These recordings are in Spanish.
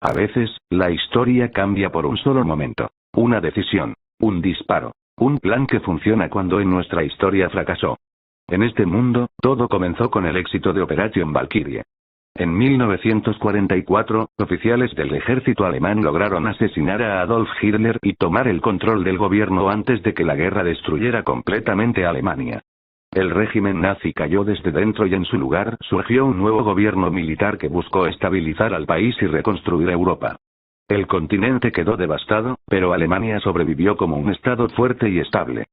A veces, la historia cambia por un solo momento. Una decisión. Un disparo. Un plan que funciona cuando en nuestra historia fracasó. En este mundo, todo comenzó con el éxito de Operación Valkyrie. En 1944, oficiales del ejército alemán lograron asesinar a Adolf Hitler y tomar el control del gobierno antes de que la guerra destruyera completamente Alemania. El régimen nazi cayó desde dentro y en su lugar surgió un nuevo gobierno militar que buscó estabilizar al país y reconstruir Europa. El continente quedó devastado, pero Alemania sobrevivió como un estado fuerte y estable.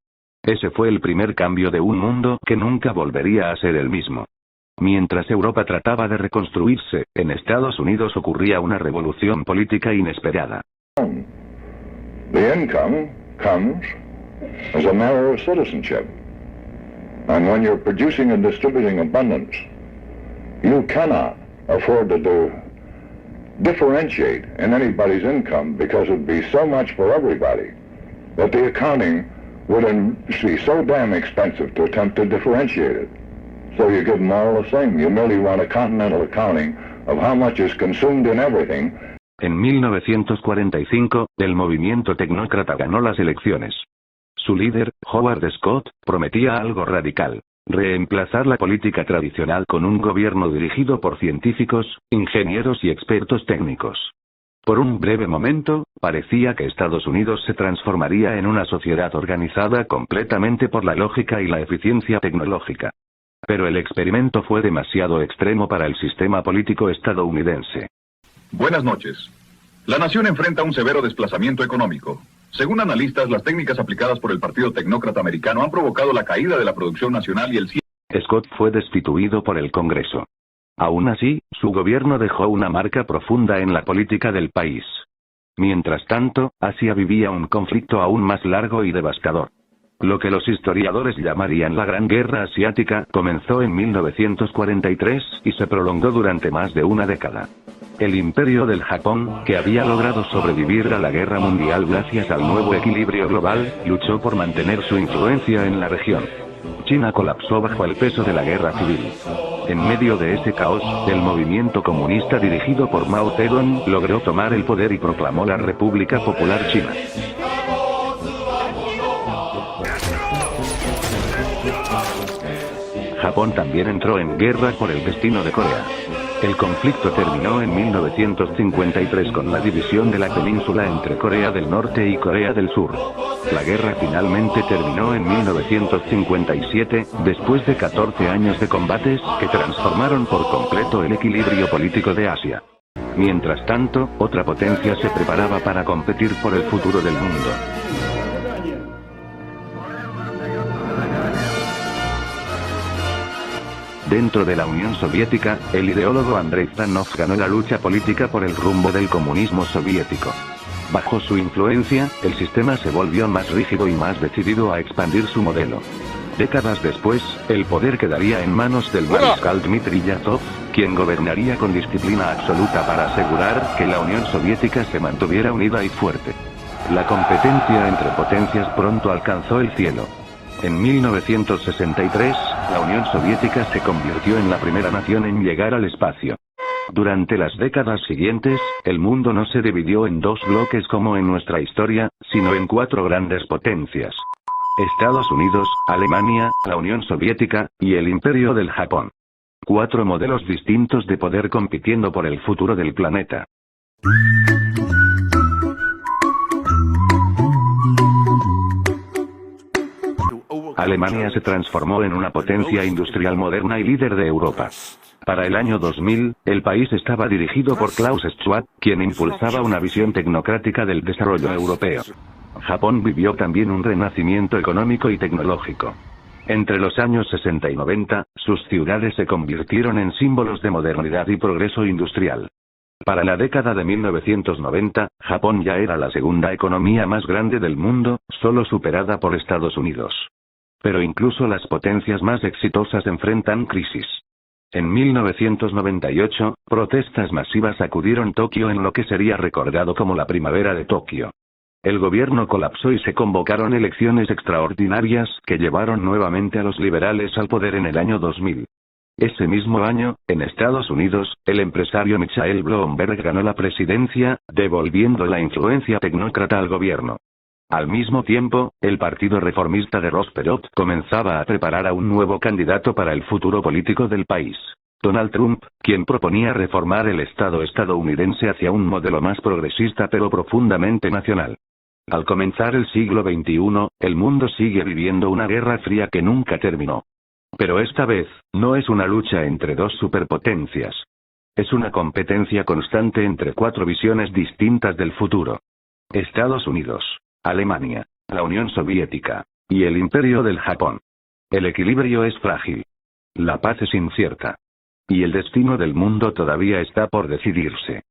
Ese fue el primer cambio de un mundo que nunca volvería a ser el mismo. Mientras Europa trataba de reconstruirse, en Estados Unidos ocurría una revolución política inesperada. The income comes as a matter of citizenship. And when you're producing and distributing abundance, you cannot afford to differentiate in anybody's income because it'd be so much for everybody that the accounting would be so damn expensive to attempt to differentiate it. So you give them all the same. You merely want a continental accounting of how much is consumed in everything. En 1945, el movimiento tecnócrata ganó las elecciones. Su líder, Howard Scott, prometía algo radical: reemplazar la política tradicional con un gobierno dirigido por científicos, ingenieros y expertos técnicos. Por un breve momento, parecía que Estados Unidos se transformaría en una sociedad organizada completamente por la lógica y la eficiencia tecnológica. Pero el experimento fue demasiado extremo para el sistema político estadounidense. Buenas noches. La nación enfrenta un severo desplazamiento económico. Según analistas, las técnicas aplicadas por el Partido Tecnócrata Americano han provocado la caída de la producción nacional y el cierre. Scott fue destituido por el Congreso. Aún así, su gobierno dejó una marca profunda en la política del país. Mientras tanto, Asia vivía un conflicto aún más largo y devastador. Lo que los historiadores llamarían la Gran Guerra Asiática comenzó en 1943 y se prolongó durante más de una década. El imperio del Japón, que había logrado sobrevivir a la guerra mundial gracias al nuevo equilibrio global, luchó por mantener su influencia en la región. China colapsó bajo el peso de la guerra civil. En medio de ese caos, el movimiento comunista dirigido por Mao Zedong logró tomar el poder y proclamó la República Popular China. Japón también entró en guerra por el destino de Corea. El conflicto terminó en 1953 con la división de la península entre Corea del Norte y Corea del Sur. La guerra finalmente terminó en 1957, después de 14 años de combates que transformaron por completo el equilibrio político de Asia. Mientras tanto, otra potencia se preparaba para competir por el futuro del mundo. Dentro de la Unión Soviética, el ideólogo Andrei Zhdanov ganó la lucha política por el rumbo del comunismo soviético. Bajo su influencia, el sistema se volvió más rígido y más decidido a expandir su modelo. Décadas después, el poder quedaría en manos del mariscal Dmitri Yazov, quien gobernaría con disciplina absoluta para asegurar que la Unión Soviética se mantuviera unida y fuerte. La competencia entre potencias pronto alcanzó el cielo. En 1963, la Unión Soviética se convirtió en la primera nación en llegar al espacio. Durante las décadas siguientes, el mundo no se dividió en dos bloques como en nuestra historia, sino en cuatro grandes potencias: Estados Unidos, Alemania, la Unión Soviética, y el Imperio del Japón. Cuatro modelos distintos de poder compitiendo por el futuro del planeta. Alemania se transformó en una potencia industrial moderna y líder de Europa. Para el año 2000, el país estaba dirigido por Klaus Schwab, quien impulsaba una visión tecnocrática del desarrollo europeo. Japón vivió también un renacimiento económico y tecnológico. Entre los años 60 y 90, sus ciudades se convirtieron en símbolos de modernidad y progreso industrial. Para la década de 1990, Japón ya era la segunda economía más grande del mundo, solo superada por Estados Unidos. Pero incluso las potencias más exitosas enfrentan crisis. En 1998, protestas masivas sacudieron Tokio en lo que sería recordado como la primavera de Tokio. El gobierno colapsó y se convocaron elecciones extraordinarias que llevaron nuevamente a los liberales al poder en el año 2000. Ese mismo año, en Estados Unidos, el empresario Michael Bloomberg ganó la presidencia, devolviendo la influencia tecnócrata al gobierno. Al mismo tiempo, el Partido Reformista de Ross Perot comenzaba a preparar a un nuevo candidato para el futuro político del país. Donald Trump, quien proponía reformar el Estado estadounidense hacia un modelo más progresista pero profundamente nacional. Al comenzar el siglo XXI, el mundo sigue viviendo una guerra fría que nunca terminó. Pero esta vez, no es una lucha entre dos superpotencias. Es una competencia constante entre cuatro visiones distintas del futuro. Estados Unidos, Alemania, la Unión Soviética, y el Imperio del Japón. El equilibrio es frágil. La paz es incierta. Y el destino del mundo todavía está por decidirse.